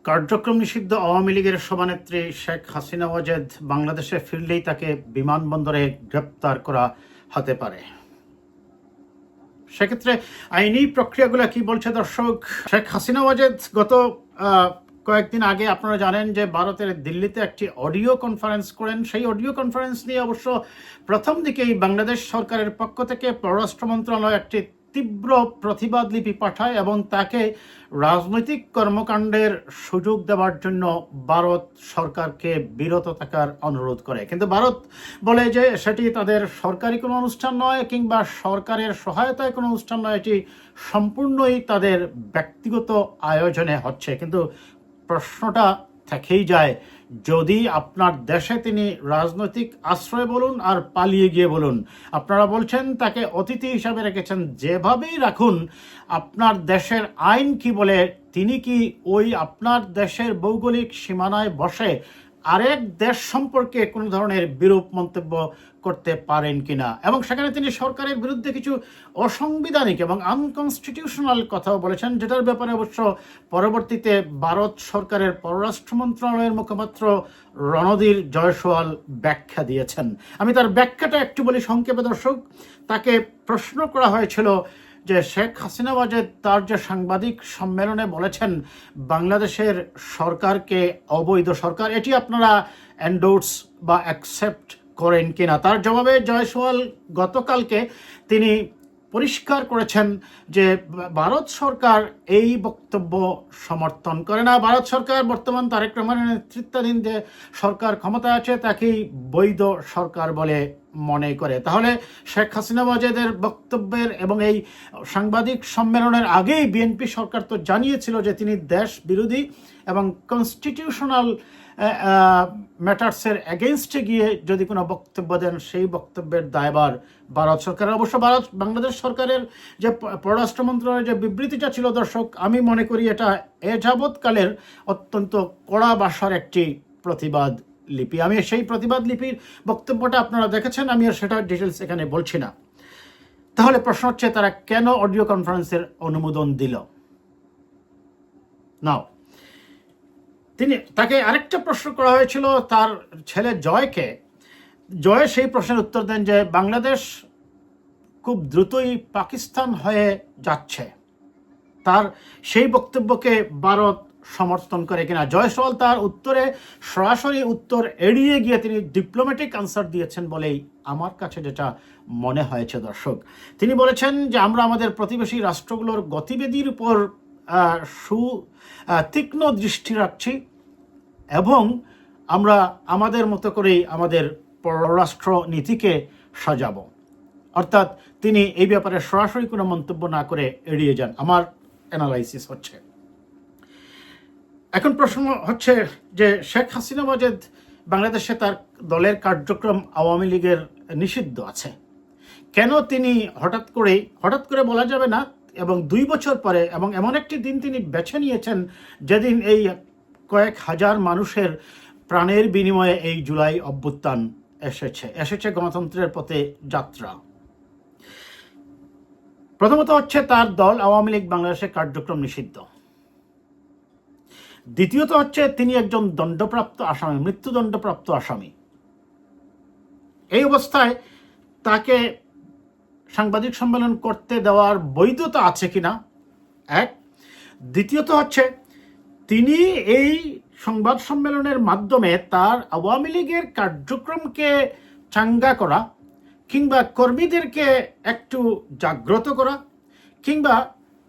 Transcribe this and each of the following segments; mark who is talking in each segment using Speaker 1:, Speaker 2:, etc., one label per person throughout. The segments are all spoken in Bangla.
Speaker 1: কার্যক্রম নিষিদ্ধ আওয়ামী লীগের সভানেত্রী শেখ হাসিনা ওয়াজেদ বাংলাদেশে ফিরলেই তাকে বিমানবন্দরে গ্রেপ্তার করা হতে পারে। সেক্ষেত্রে আইনি প্রক্রিয়াগুলো কি বলছে দর্শক? শেখ হাসিনা ওয়াজেদ গত কয়েকদিন আগে আপনারা জানেন যে ভারতের দিল্লিতে একটি অডিও কনফারেন্স করেন। সেই অডিও কনফারেন্স নিয়ে অবশ্য প্রথম দিকেই বাংলাদেশ সরকারের পক্ষ থেকে পররাষ্ট্র মন্ত্রণালয় একটি তীব্র প্রতিবাদ লিপি পাঠায় এবং তাকে রাজনৈতিক কর্মকাণ্ডের সুযোগ দেওয়ার জন্য ভারত সরকারকে বিরত থাকার অনুরোধ করে। কিন্তু ভারত বলে যে সেটি তাদের সরকারি কোনো অনুষ্ঠান নয় কিংবা সরকারের সহায়তায় কোনো অনুষ্ঠান নয়, এটি সম্পূর্ণই তাদের ব্যক্তিগত আয়োজনে হচ্ছে। কিন্তু প্রশ্নটা থেকেই যায়, যদি আপনার দেশে তিনি রাজনৈতিক আশ্রয় বলুন আর পালিয়ে গিয়ে বলুন, আপনারা বলছেন তাকে অতিথি হিসাবে রেখেছেন, যেভাবেই রাখুন, আপনার দেশের আইন কি বলে তিনি কি ওই আপনার দেশের ভৌগোলিক সীমানায় বসে আরেক দেশ সম্পর্কে কোনো ধরনের বিরূপ মন্তব্য করতে পারেন কিনা, এবং সেখানে তিনি সরকারের বিরুদ্ধে কিছু অসাংবিধানিক এবং আনকনস্টিটিউশনাল কথাও বলেছেন, যেটার ব্যাপারে অবশ্য পরবর্তীতে ভারত সরকারের পররাষ্ট্র মন্ত্রণালয়ের মুখপাত্র রণধীর জয়সওয়াল ব্যাখ্যা দিয়েছেন। আমি তার ব্যাখ্যাটা একটু বলি সংক্ষেপে দর্শক। তাকে প্রশ্ন করা হয়েছিল যে শেখ হাসিনা ওয়াজেদ তার যে সাংবাদিক সম্মেলনে বলেছেন বাংলাদেশের সরকারকে অবৈধ সরকার, এটি আপনারা এন্ডোর্স বা অ্যাকসেপ্ট করেন কিনা। তার জবাবে জয়সওয়াল গতকালকে তিনি পরিষ্কার করেছেন যে ভারত সরকার এই বক্তব্য সমর্থন করে না। ভারত সরকার বর্তমান তারেক রহমানের নেতৃত্বাধীন যে সরকার ক্ষমতায় আছে তাকেই বৈধ সরকার বলে মনে করে। তাহলে শেখ হাসিনা ওয়াজেদের বক্তব্যের এবং এই সাংবাদিক সম্মেলনের আগেই বিএনপি সরকার তো জানিয়েছিল যে তিনি দেশ বিরোধী এবং কনস্টিটিউশনাল ম্যাটার্সের এগেনস্টে গিয়ে যদি কোনো বক্তব্য দেন সেই বক্তব্যের দায়ভার ভারত সরকারের। অবশ্য বাংলাদেশ সরকারের যে পররাষ্ট্র মন্ত্রণালয়ের যে বিবৃতিটা ছিল দর্শক, আমি মনে করি এটা এ যাবৎকালের অত্যন্ত কড়া ভাষার একটি প্রতিবাদ লিপি। আমি সেই প্রতিবাদ লিপির বক্তব্যটা আপনারা দেখেছেন, আমি আর সেটা ডিটেলস এখানে বলছি না। তাহলে প্রশ্ন হচ্ছে তারা কেন অডিও কনফারেন্সের অনুমোদন দিল? নাও তাকে আরেকটা প্রশ্ন করা হয়েছিল তার ছেলে জয়কে। জয় সেই প্রশ্নের উত্তর দেন যে বাংলাদেশ খুব দ্রুতই পাকিস্তান হয়ে যাচ্ছে। তার সেই বক্তব্যকে ভারত সমর্থন করে কিনা। জয়সওয়াল তার উত্তরে সরাসরি উত্তর এড়িয়ে গিয়ে তিনি ডিপ্লোম্যাটিক আনসার দিয়েছেন বলেই আমার কাছে যেটা মনে হয়েছে দর্শক। তিনি বলেছেন যে আমরা আমাদের প্রতিবেশী রাষ্ট্রগুলোর গতিবিধির উপর তীক্ষ্ণ দৃষ্টি রাখছি এবং আমরা আমাদের মতো করেই আমাদের পররাষ্ট্র নীতিকে সাজাবো। অর্থাৎ তিনি এই ব্যাপারে সরাসরি কোনো মন্তব্য না করে এড়িয়ে যান, আমার অ্যানালাইসিস হচ্ছে। এখন প্রশ্ন হচ্ছে যে শেখ হাসিনা ওয়াজেদ বাংলাদেশে তার দলের কার্যক্রম আওয়ামী লীগের নিষিদ্ধ আছে, কেন তিনি হঠাৎ করে বলা যাবে না, এবং 2 বছর পরে এবং এমন একটি দিন তিনি বেছে নিয়েছেন যেদিন এই কয়েক হাজার মানুষের প্রাণের বিনিময়ে এই জুলাই অভ্যুত্থান এসেছে গণতন্ত্রের পথে যাত্রা। প্রথমত হচ্ছে তার দল আওয়ামী লীগ বাংলাদেশের কার্যক্রম নিষিদ্ধ। দ্বিতীয়ত হচ্ছে তিনি একজন দণ্ডপ্রাপ্ত আসামি, মৃত্যুদণ্ডপ্রাপ্ত আসামি। এই অবস্থায় তাকে সাংবাদিক সম্মেলন করতে দেওয়ার বৈধতা আছে কিনা এক। দ্বিতীয়ত হচ্ছে তিনি এই সংবাদ সম্মেলনের মাধ্যমে তার আওয়ামী লীগের কার্যক্রমকে চাঙ্গা করা কিংবা কর্মীদেরকে একটু জাগ্রত করা কিংবা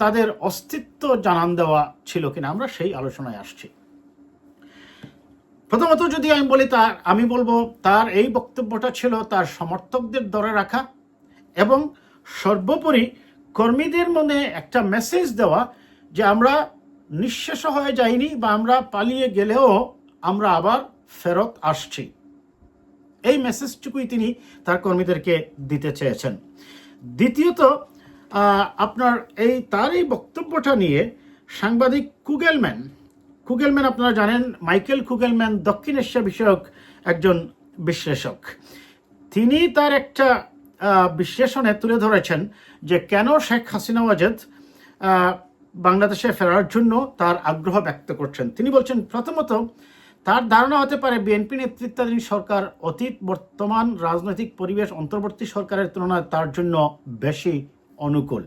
Speaker 1: তাদের অস্তিত্ব জানান দেওয়া ছিল কিনা, আমরা সেই আলোচনায় আসছি। প্রথমত যদি আমি বলবো তার এই বক্তব্যটা ছিল তার সমর্থকদের ধরে রাখা এবং সর্বোপরি কর্মীদের মনে একটা মেসেজ দেওয়া যে আমরা নিঃশেষ হয়ে যাইনি বা আমরা পালিয়ে গেলেও আমরা আবার ফেরত আসছি। এই মেসেজটুকুই তিনি তার কর্মীদেরকে দিতে চেয়েছেন। দ্বিতীয়ত আপনার তার এই বক্তব্যটা নিয়ে সাংবাদিক কুগেলম্যান আপনারা জানেন, মাইকেল কুগেলম্যান দক্ষিণ এশিয়া বিষয়ক একজন বিশ্লেষক। তিনি তার একটা বিশ্লেষণে তুলে ধরেছেন যে কেন শেখ হাসিনা ওয়াজেদ বাংলাদেশে ফেরার জন্য তার আগ্রহ ব্যক্ত করছেন। তিনি বলছেন, প্রথমত তার ধারণা হতে পারে বিএনপি নেতৃত্বাধীন সরকার অতীত বর্তমান রাজনৈতিক পরিবেশ অন্তর্বর্তী সরকারের তুলনায় তার জন্য বেশি অনুকূল।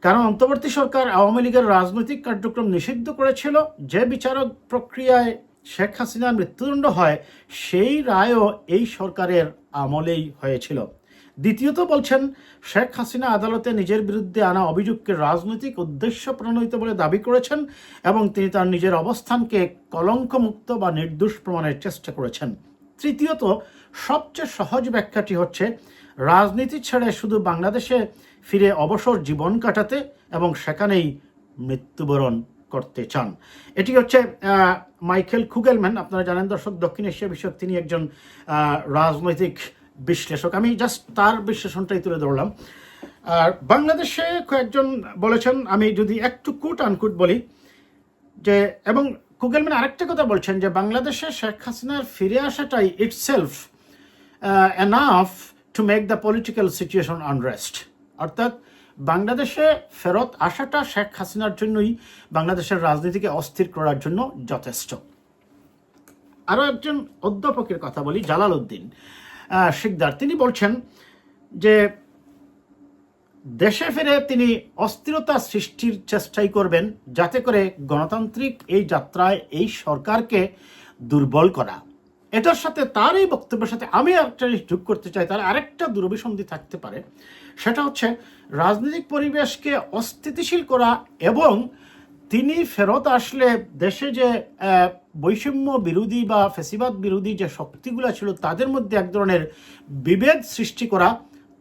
Speaker 1: কারণ অন্তর্বর্তী সরকার আওয়ামী লীগের রাজনৈতিক কার্যক্রম নিষিদ্ধ করেছিল। যে বিচারক প্রক্রিয়ায় শেখ হাসিনার মৃত্যুদণ্ড হয় সেই রায়ও এই সরকারের আমলেই হয়েছিল। দ্বিতীয়ত বলছেন, শেখ হাসিনা আদালতে নিজের বিরুদ্ধে আনা অভিযোগকে রাজনৈতিক উদ্দেশ্য প্রণোদিত বলে দাবি করেছেন এবং তিনি তার নিজের অবস্থানকে কলঙ্কমুক্ত বা নির্দোষ প্রমাণের চেষ্টা করেছেন। তৃতীয়ত সবচেয়ে সহজ ব্যাখ্যাটি হচ্ছে রাজনীতি ছেড়ে শুধু বাংলাদেশে ফিরে অবসর জীবন কাটাতে এবং সেখানেই মৃত্যুবরণ করতে চান। এটি হচ্ছে মাইকেল কুগেলম্যান। আপনারা জানেন দর্শক, দক্ষিণ এশিয়া বিষয়ক তিনি একজন রাজনৈতিক বিশ্লেষক। আমি জাস্ট তার বিশ্লেষণটাই তুলে ধরলাম। আর বাংলাদেশে কয়েকজন বলেছেন, আমি যদি একটু কুট আনকুট বলি, যে এবং কুগেলম্যান আরেকটা কথা বলছেন যে বাংলাদেশে শেখ হাসিনার ফিরে আসাটাই itself enough to make the political situation unrest. অর্থাৎ বাংলাদেশে ফেরত আসাটা শেখ হাসিনার জন্যই বাংলাদেশের রাজনীতিকে অস্থির করার জন্য যথেষ্ট। আরও একজন অধ্যাপকের কথা বলি, জালাল উদ্দিন শিকদার। তিনি বলছেন যে দেশে ফিরে তিনি অস্থিরতা সৃষ্টির চেষ্টাই করবেন যাতে করে গণতান্ত্রিক এই যাত্রায় এই সরকারকে দুর্বল করা। এটার সাথে তার এই বক্তব্যের সাথে আমি আরেকটা যোগ করতে চাই, তার আরেকটা দুরভিসন্ধি থাকতে পারে। সেটা হচ্ছে রাজনৈতিক পরিবেশকে অস্থিতিশীল করা এবং তিনি ফেরত আসলে দেশে যে বৈষম্য বিরোধী বা ফ্যাসিবাদ বিরোধী যে শক্তিগুলো ছিল তাদের মধ্যে এক ধরনের বিভেদ সৃষ্টি করা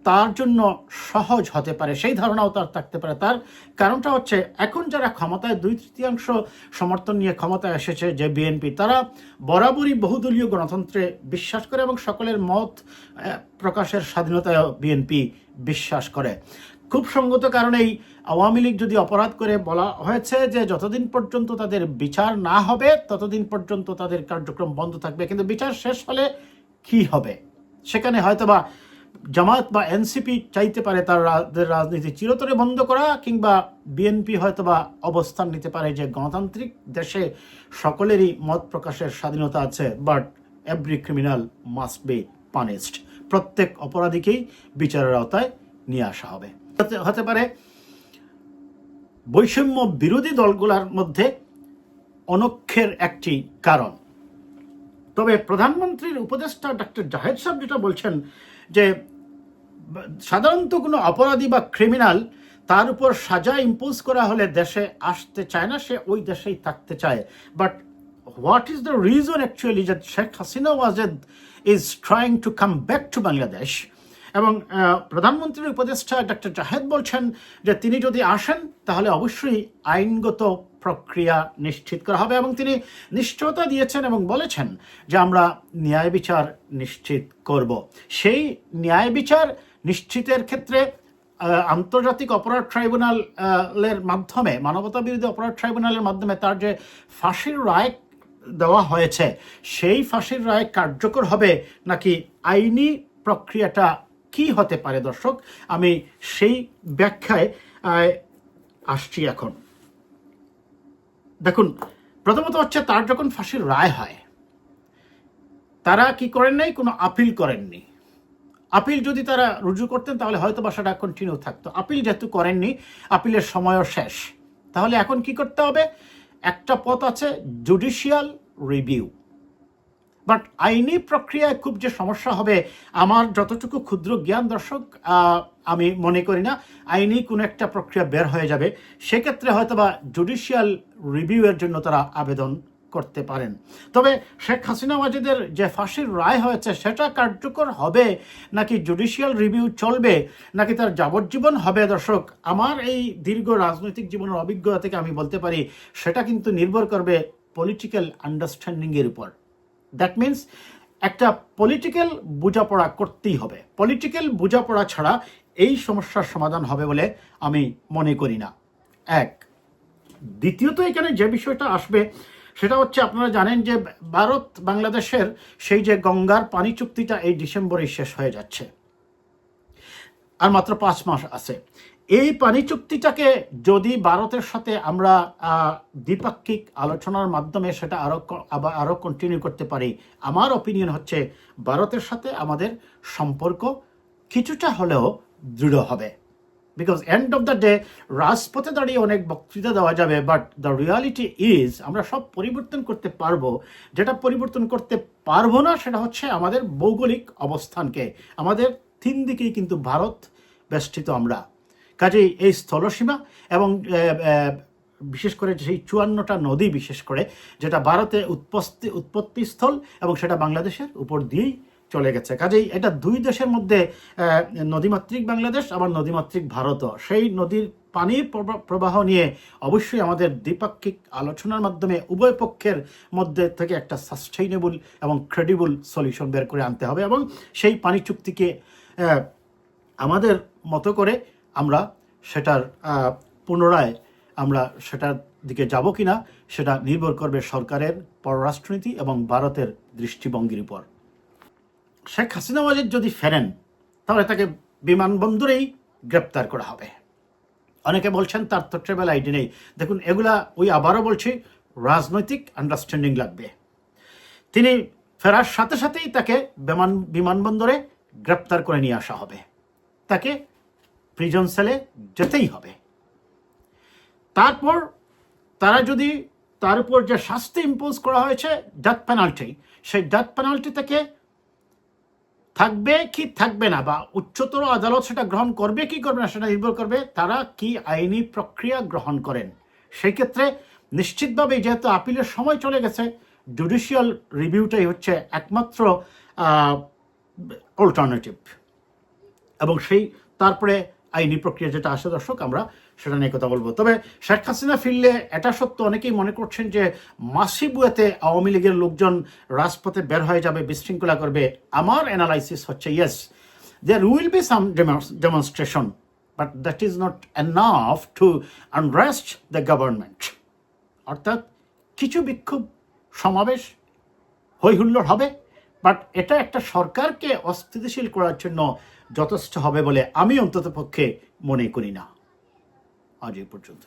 Speaker 1: তার জন্য সহজ হতে পারে, সেই ধারণাও তার থাকতে পারে। তার কারণটা হচ্ছে এখন যারা ক্ষমতায় 2/3 সমর্থন নিয়ে ক্ষমতায় এসেছে যে বিএনপি, তারা বরাবরই বহুদলীয় গণতন্ত্রে বিশ্বাস করে এবং সকলের মত প্রকাশের স্বাধীনতায় বিএনপি বিশ্বাস করে। খুব সঙ্গত কারণেই আওয়ামী লীগ যদি অপরাধ করে বলা হয়েছে যে যতদিন পর্যন্ত তাদের বিচার না হবে ততদিন পর্যন্ত তাদের কার্যক্রম বন্ধ থাকবে, কিন্তু বিচার শেষ হলে কি হবে? সেখানে হয়তোবা জামায়াত বা এনসিপি চাইতে পারে তাদের রাজনীতি চিরতরে বন্ধ করা, কিংবা বিএনপি হয়তোবা অবস্থান নিতে পারে যে গণতান্ত্রিক দেশে সকলেরই মত প্রকাশের স্বাধীনতা আছে, but every criminal must be punished. প্রত্যেক অপরাধীকেই বিচারের আওতায় নিয়ে আসা হবে। হতে পারে বৈষম্য বিরোধী দলগুলোর মধ্যে অনক্ষের একটি কারণ। তবে প্রধানমন্ত্রীর উপদেষ্টা ডক্টর জাহেদ সাহেব যেটা বলছেন যে সাধারণত কোনো অপরাধী বা ক্রিমিনাল তার উপর সাজা ইম্পোজ করা হলে দেশে আসতে চায় না, সে ওই দেশেই থাকতে চায়। But what is the reason actually যে Sheikh Hasina Wazed is trying to come back to Bangladesh? এবং প্রধানমন্ত্রীর উপদেষ্টা ডক্টর জাহেদ বলছেন যে তিনি যদি আসেন তাহলে অবশ্যই আইনগত প্রক্রিয়া নিশ্চিত করা হবে, এবং তিনি নিশ্চয়তা দিয়েছেন এবং বলেছেন যে আমরা ন্যায় বিচার নিশ্চিত করব। সেই ন্যায় বিচার নিশ্চিতের ক্ষেত্রে আন্তর্জাতিক অপরাধ ট্রাইব্যুনালের মাধ্যমে, মানবতা বিরোধী অপরাধ ট্রাইব্যুনালের মাধ্যমে তার যে ফাঁসির রায় দেওয়া হয়েছে সেই ফাঁসির রায় কার্যকর হবে নাকি আইনি প্রক্রিয়াটা কি হতে পারে? দর্শক, আমি সেই ব্যাখ্যায় আসছি এখন। দেখুন, প্রথমত হচ্ছে তার যখন ফাঁসির রায় হয় তারা কি করেন নাই, কোনো আপিল করেননি। আপিল যদি তারা রুজু করতেন তাহলে হয়তো বা সেটা কন্টিনিউ থাকতো। আপিল যেহেতু করেননি, আপিলের সময়ও শেষ, তাহলে এখন কি করতে হবে? একটা পথ আছে, জুডিশিয়াল রিভিউ। বাট আইনি প্রক্রিয়ায় খুব যে সমস্যা হবে আমার যতটুকু ক্ষুদ্র জ্ঞান দর্শক, আমি মনে করি না আইনি কোনো একটা প্রক্রিয়া বের হয়ে যাবে। সেক্ষেত্রে হয়তো বা জুডিশিয়াল রিভিউয়ের জন্য তারা আবেদন করতে পারেন। তবে শেখ হাসিনা ওয়াজেদের যে ফাঁসির রায় হয়েছে সেটা কার্যকর হবে নাকি জুডিশিয়াল রিভিউ চলবে নাকি তার যাবজ্জীবন হবে? দর্শক, আমার এই দীর্ঘ রাজনৈতিক জীবনের অভিজ্ঞতা থেকে আমি বলতে পারি সেটা কিন্তু নির্ভর করবে পলিটিক্যাল আন্ডারস্ট্যান্ডিংয়ের উপর। দ্যাট মিনস একটা পলিটিক্যাল বোঝাপড়া করতেই হবে। পলিটিক্যাল বোঝাপড়া ছাড়া এই সমস্যার সমাধান হবে বলে আমি মনে করি না। এক, দ্বিতীয়ত এখানে যে বিষয়টা আসবে সেটা হচ্ছে, আপনারা জানেন যে ভারত বাংলাদেশের সেই যে গঙ্গার পানি চুক্তিটা এই ডিসেম্বরেই শেষ হয়ে যাচ্ছে, আর মাত্র 5 মাস আছে। এই পানি চুক্তিটাকে যদি ভারতের সাথে আমরা দ্বিপাক্ষিক আলোচনার মাধ্যমে সেটা আরও কন্টিনিউ করতে পারি, আমার অপিনিয়ন হচ্ছে ভারতের সাথে আমাদের সম্পর্ক কিছুটা হলেও দৃঢ় হবে। Because end of the day রাজপথে দাঁড়িয়ে অনেক বক্তৃতা দেওয়া যাবে, বাট দ্য রিয়ালিটি ইজ আমরা সব পরিবর্তন করতে পারবো। যেটা পরিবর্তন করতে পারবো না সেটা হচ্ছে আমাদের ভৌগোলিক অবস্থানকে। আমাদের 3 দিকেই কিন্তু ভারত বেষ্টিত আমরা। কাজেই এই স্থলসীমা এবং বিশেষ করে সেই 54টা নদী, বিশেষ করে যেটা ভারতে উৎপত্তি স্থল এবং সেটা বাংলাদেশের উপর দিয়েই চলে গেছে। কাজেই এটা 2 দেশের মধ্যে নদীমাতৃক বাংলাদেশ আবার নদীমাতৃক ভারতও। সেই নদীর পানির প্রবাহ নিয়ে অবশ্যই আমাদের দ্বিপাক্ষিক আলোচনার মাধ্যমে উভয় পক্ষের মধ্যে থেকে একটা সাস্টেইনেবল এবং ক্রেডিবল সলিউশন বের করে আনতে হবে, এবং সেই পানি চুক্তিকে আমাদের মতো করে আমরা সেটার পুনরায় আমরা সেটার দিকে যাব কিনা সেটা নির্ভর করবে সরকারের পররাষ্ট্রনীতি এবং ভারতের দৃষ্টিভঙ্গির উপর। শেখ হাসিনা ওয়াজেদ যদি ফেরেন তাহলে তাকে বিমানবন্দরেই গ্রেপ্তার করা হবে। অনেকে বলছেন তার তো ট্রাভেল আইডি নেই। দেখুন, এগুলা আবারও বলছি, রাজনৈতিক আন্ডারস্ট্যান্ডিং লাগবে। তিনি ফেরার সাথে সাথেই তাকে বিমানবন্দরে গ্রেপ্তার করে নিয়ে আসা হবে, তাকে প্রিজন সেলে যেতেই হবে। তারপর তারা যদি তার উপর যে শাস্তি ইম্পোজ করা হয়েছে ডেথ পেনাল্টি, সেই ডেথ পেনাল্টি থেকে থাকবে কি থাকবে না, বা উচ্চতর আদালত সেটা গ্রহণ করবে কি করবে না, সেটা নির্ভর করবে তারা কি আইনি প্রক্রিয়া গ্রহণ করেন। সেই ক্ষেত্রে নিশ্চিতভাবেই যেহেতু আপিলের সময় চলে গেছে, জুডিশিয়াল রিভিউটাই হচ্ছে একমাত্র অল্টারনেটিভ, এবং সেই তারপরে আইনি প্রক্রিয়া যেটা আসে দর্শক, আমরা সেটা নিয়ে কথা বলবো। তবে শেখ হাসিনা ফিরলে এটা সত্য, অনেকেই মনে করছেন যে মাসিভ ওয়েতে আওয়ামী লীগের লোকজন রাজপথে বের হয়ে যাবে, বিশৃঙ্খলা করবে। আমার অ্যানালাইসিস হচ্ছে yes, there will be some demonstration, but that is not enough to unrest the government. অর্থাৎ কিছু বিক্ষোভ সমাবেশ হইহুল্লোড় হবে, বাট এটা একটা সরকারকে অস্থিতিশীল করার জন্য যথেষ্ট হবে বলে আমি অন্তত পক্ষে মনে করি না। আজ এই পর্যন্ত।